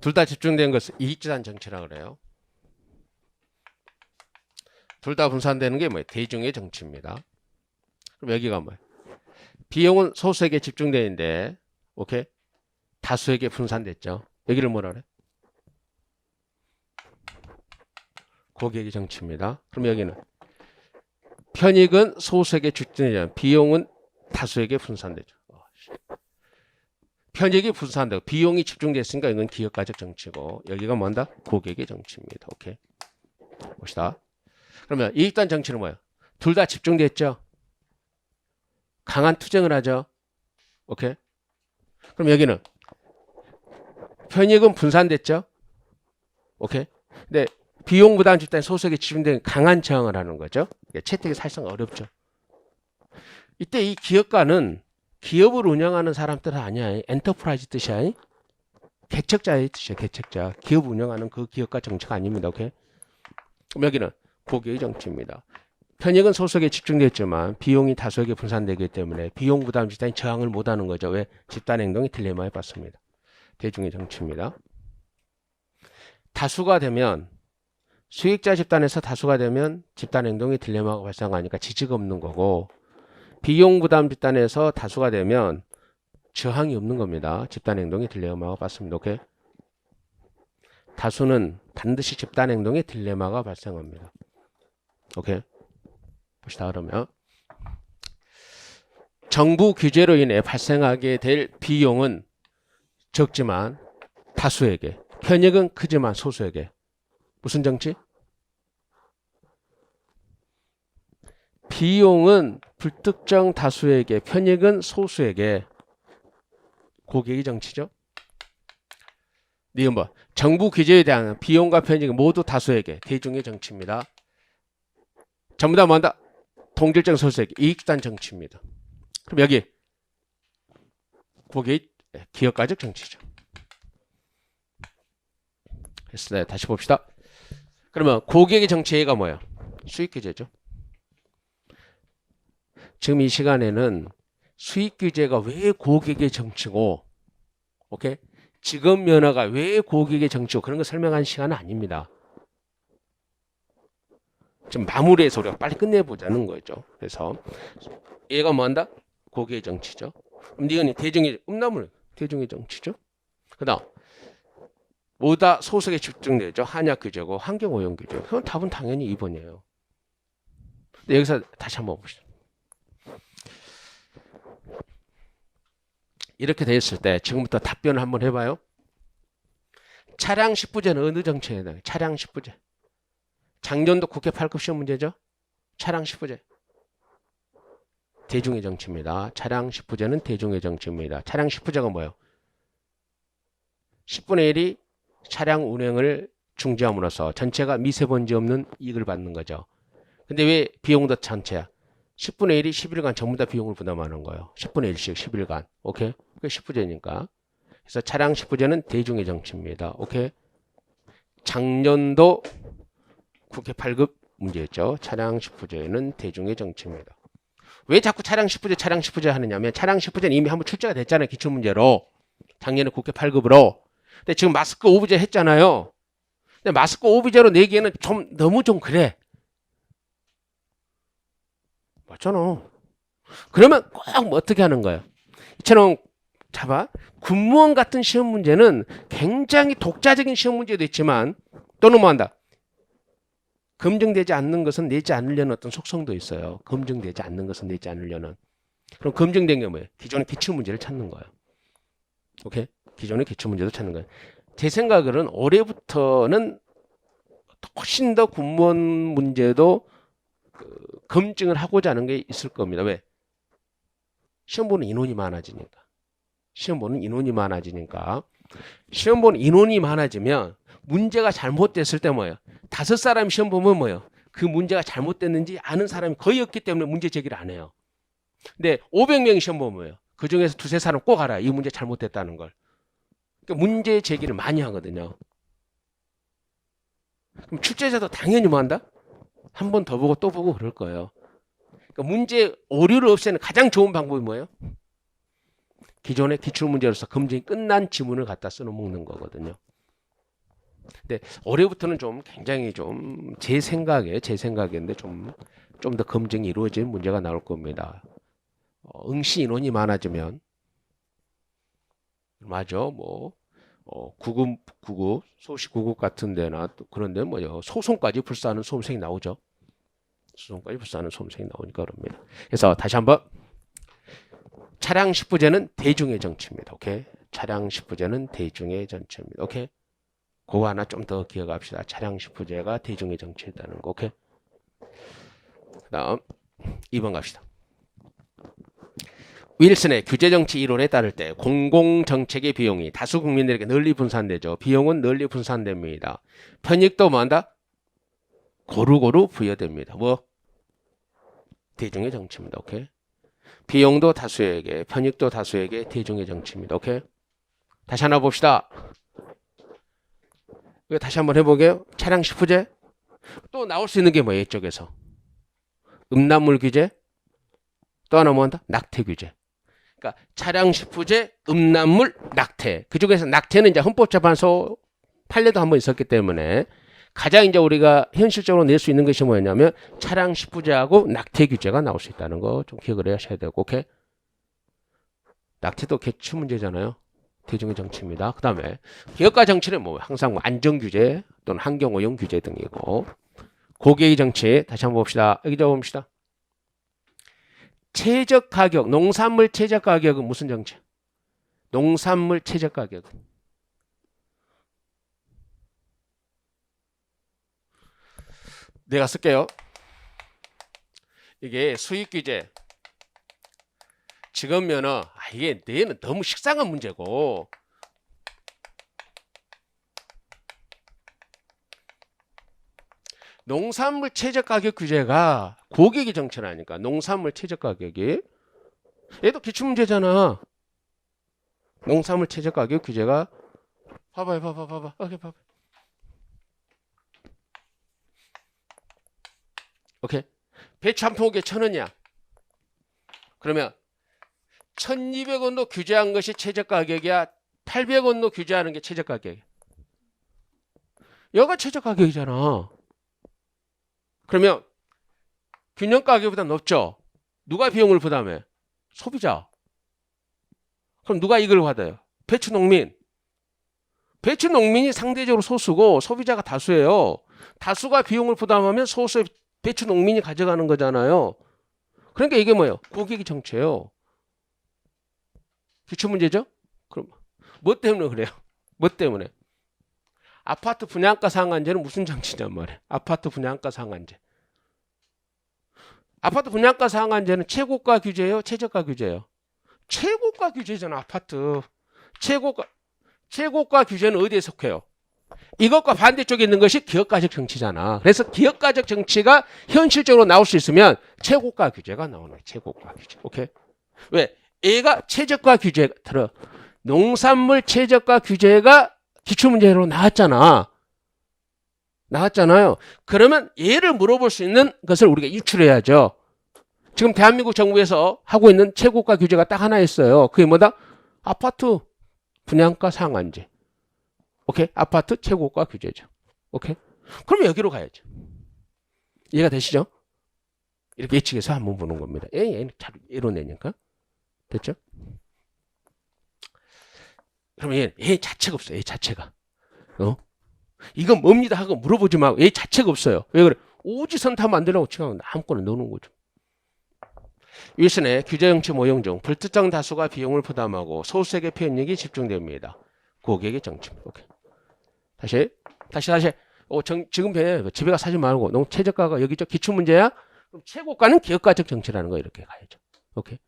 둘 다 집중된 것을 이익지단 정치라고 그래요. 둘 다 분산되는 게 뭐예요? 대중의 정치입니다. 그럼 여기가 뭐예요? 비용은 소수에게 집중되는데, 오케이? 다수에게 분산됐죠. 여기를 뭐라 그래? 고객의 정치입니다. 그럼 여기는 편익은 소수에게 집중되죠. 비용은 다수에게 분산되죠. 편익이 분산되고 비용이 집중됐으니까 이건 기업가적 정치고 여기가 뭔다? 고객의 정치입니다. 오케이? 봅시다. 그러면 이익단 정치는 뭐예요? 둘 다 집중됐죠. 강한 투쟁을 하죠. 오케이? 그럼 여기는 편익은 분산됐죠. 오케이? 근데 비용 부담 집단 소수에게 집중된 강한 저항을 하는 거죠. 채택이 사실상 어렵죠. 이때 이 기업가는 기업을 운영하는 사람들 아니야. 엔터프라이즈 뜻이야. 개척자의 뜻이야. 개척자. 기업 운영하는 그 기업가 정치가 아닙니다. 오케이? 그럼 여기는 고객의 정치입니다. 편익은 소수에게 집중됐지만 비용이 다수에게 분산되기 때문에 비용 부담 집단이 저항을 못하는 거죠. 왜? 집단 행동이 딜레마에 빠집니다. 대중의 정치입니다. 다수가 되면 수익자 집단에서 다수가 되면 집단 행동이 딜레마가 발생하니까 지지가 없는 거고 비용 부담 집단에서 다수가 되면 저항이 없는 겁니다. 집단 행동이 딜레마가 발생합니다. 오케이? 다수는 반드시 집단 행동에 딜레마가 발생합니다. 오케이? 봅시다. 그러면 정부 규제로 인해 발생하게 될 비용은 적지만 다수에게, 편익은 크지만 소수에게. 무슨 정치? 비용은 불특정 다수에게, 편익은 소수에게. 고객의 정치죠. 이건 뭐 정부 규제에 대한 비용과 편익은 모두 다수에게, 대중의 정치입니다. 전부 다 뭐한다? 동질적 소수에게, 이익단 정치입니다. 그럼 여기 고객의 기업가적 정치죠. 됐어요. 다시 봅시다. 그러면 고객의 정치가 뭐예요? 수익 규제죠. 지금 이 시간에는 수익 규제가 왜 고객의 정치고, 오케이? 직업 면허가 왜 고객의 정치고 그런 거 설명하는 시간은 아닙니다. 지금 마무리해서 우리가 빨리 끝내보자는 거죠. 그래서 얘가 뭐한다? 고객의 정치죠. 그럼 이건 대중의 음란물, 대중의 정치죠. 그다음 모두 소수에 집중되죠. 한약 규제고 환경오염 규제. 그건 답은 당연히 2번이에요. 근데 여기서 다시 한번 봅시다. 이렇게 되었을 때 지금부터 답변을 한번 해봐요. 차량 10부제는 어느 정치에 해당해요? 차량 10부제. 작년도 국회 8급 시험 문제죠. 차량 10부제. 대중의 정치입니다. 차량 10부제는 대중의 정치입니다. 차량 10부제가 뭐예요? 10분의 1이 차량 운행을 중지함으로써 전체가 미세먼지 없는 이익을 받는 거죠. 근데 왜 비용도 전체야? 10분의 1이 10일간 전부 다 비용을 부담하는 거예요. 10분의 1씩 10일간. 오케이? 그게 10부제니까. 그래서 차량 10부제는 대중의 정치입니다. 오케이? 작년도 국회 8급 문제였죠. 차량 10부제는 대중의 정치입니다. 왜 자꾸 차량 10부제, 차량 10부제 하느냐면 차량 10부제는 이미 한번 출제가 됐잖아요. 기출문제로. 작년에 국회 8급으로. 근데 지금 마스크 오브제 했잖아요. 근데 마스크 오브제로 내기에는 너무 그래. 맞잖아. 그러면 꼭 뭐 어떻게 하는 거예요? 이처럼 잡아. 군무원 같은 시험 문제는 굉장히 독자적인 시험 문제도 있지만 또는 뭐 한다? 검증되지 않는 것은 내지 않으려는 어떤 속성도 있어요. 검증되지 않는 것은 내지 않으려는. 그럼 검증된 게 뭐예요? 기존의 기출 문제를 찾는 거예요. 오케이? 기존의 기출 문제도 찾는 거예요. 제 생각으로는 올해부터는 훨씬 더 군무원 문제도 검증을 하고자 하는 게 있을 겁니다. 왜? 시험 보는 인원이 많아지니까. 시험 보는 인원이 많아지니까. 시험 보는 인원이 많아지면 문제가 잘못됐을 때 뭐예요? 5사람이 시험 보면 뭐예요? 그 문제가 잘못됐는지 아는 사람이 거의 없기 때문에 문제 제기를 안 해요. 근데 500명이 시험 보면 뭐예요? 그 중에서 2-3사람 꼭 알아요. 이 문제 잘못됐다는 걸. 그러니까 문제 제기를 많이 하거든요. 그럼 출제자도 당연히 뭐 한다? 한 번 더 보고 또 보고 그럴 거예요. 그러니까 문제 오류를 없애는 가장 좋은 방법이 뭐예요? 기존의 기출문제로서 검증이 끝난 지문을 갖다 써놓는 거거든요. 근데 올해부터는 좀 굉장히 좀 제 생각인데 좀 더 검증이 이루어진 문제가 나올 겁니다. 응시 인원이 많아지면 맞아 뭐 구급 소식 구급 같은 데나 또 그런 데 뭐요 소송까지 불사하는 수험생이 나오죠. 소송까지 불사하는 수험생이 나오니까 그럽니다. 그래서 다시 한번 차량 10부제는 대중의 정치입니다. 오케이? 차량 10부제는 대중의 정치입니다. 오케이? 그거 하나 좀 더 기억합시다. 차량 10부제가 대중의 정치였다는 거. 오케이? 그다음 2번 갑시다. 윌슨의 규제정치 이론에 따를 때 공공정책의 비용이 다수 국민들에게 널리 분산되죠. 비용은 널리 분산됩니다. 편익도 뭐한다? 고루고루 부여됩니다. 뭐? 대중의 정치입니다. 오케이? 비용도 다수에게, 편익도 다수에게 대중의 정치입니다. 오케이? 다시 하나 봅시다. 이거 다시 한번 해보게요. 차량 10부제. 또 나올 수 있는 게 뭐예요? 이쪽에서. 음란물 규제. 또 하나 뭐한다? 낙태 규제. 그러니까 차량 10부제, 음란물, 낙태. 그중에서 낙태는 이제 헌법재판소 판례도 한번 있었기 때문에 가장 이제 우리가 현실적으로 낼 수 있는 것이 뭐냐면 차량 10부제하고 낙태 규제가 나올 수 있다는 거 좀 기억을 하셔야 되고, 오케이? 낙태도 개취 문제잖아요. 대중의 정치입니다. 그 다음에 기업가 정치는 뭐 항상 뭐 안전 규제 또는 환경 오염 규제 등이고, 고객의 정치 다시 한번 봅시다. 여기 적어봅시다. 최적 가격, 농산물 최적 가격은 무슨 정치? 농산물 최적 가격은 내가 쓸게요. 이게 수익 규제. 지금면은 이게 얘는 너무 식상한 문제고, 농산물 최저 가격 규제가 고객이 정치라니까. 농산물 최저 가격이 얘도 기출 문제잖아. 농산물 최저 가격 규제가 봐봐. 오케이, 봐봐. 오케이. 배추 한 포기에 1,000원이야. 그러면 1,200원도 규제한 것이 최저 가격이야? 800원도 규제하는 게 최저 가격이야? 여가 최저 가격이잖아. 그러면 균형 가격보다 높죠? 누가 비용을 부담해? 소비자. 그럼 누가 이걸 받아요? 배추 농민. 배추 농민이 상대적으로 소수고 소비자가 다수예요. 다수가 비용을 부담하면 소수의 배추 농민이 가져가는 거잖아요. 그러니까 이게 뭐예요? 고객이 정치예요. 기출 문제죠? 그럼 뭐 때문에 그래요? 뭐 때문에? 아파트 분양가 상한제는 무슨 정치냔 말이에요. 아파트 분양가 상한제. 아파트 분양가 상한제는 최고가 규제예요? 최저가 규제예요? 최고가 규제잖아. 아파트. 최고가 규제는 어디에 속해요? 이것과 반대쪽에 있는 것이 기업가적 정치잖아. 그래서 기업가적 정치가 현실적으로 나올 수 있으면 최고가 규제가 나오는 거예요. 최고가 규제. 오케이? 왜? 얘가 최저가 규제 들어. 농산물 최저가 규제가 기출문제로 나왔잖아요. 그러면 얘를 물어볼 수 있는 것을 우리가 유출해야죠. 지금 대한민국 정부에서 하고 있는 최고가 규제가 딱 하나 있어요. 그게 뭐다? 아파트 분양가 상한제. 오케이? 아파트 최고가 규제죠. 오케이? 그럼 여기로 가야죠. 이해가 되시죠? 이렇게 예측해서 한번 보는 겁니다. 얘는 잘 이뤄내니까. 됐죠? 그러면 얘 자체가 없어요. 얘 자체가. 이건 뭡니다 하고 물어보지 말고 얘 자체가 없어요. 왜 그래? 오지선타 만들려고 지금 아무거나 넣는 거죠. 윌슨의 규제정치 모형 중 불특정 다수가 비용을 부담하고 소수에게 편익이 집중됩니다. 고객의 정치입니다. 오케이. 다시. 지금 집에 가 사지 말고 너무 최저가가 여기 저 기출 문제야? 그럼 최고가는 기업가적 정치라는 거 이렇게 가야죠. 오케이.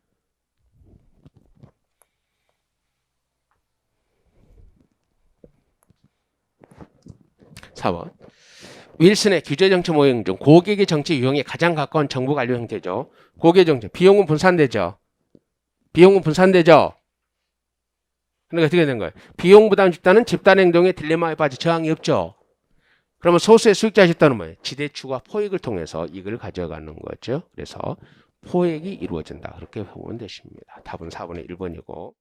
(4번) 윌슨의 규제정치 모형 중 고객의 정치 유형에 가장 가까운 정부 관료 형태죠. 고객 정치 비용은 분산되죠. 그러니까 어떻게 된 거예요? 비용 부담 집단은 집단 행동의 딜레마에 빠져 저항이 없죠. 그러면 소수의 수익자 집단은 뭐예요? 지대추가 포획을 통해서 이익을 가져가는 거죠. 그래서 포획이 이루어진다. 그렇게 보면 되십니다. 답은 4번의 1번이고.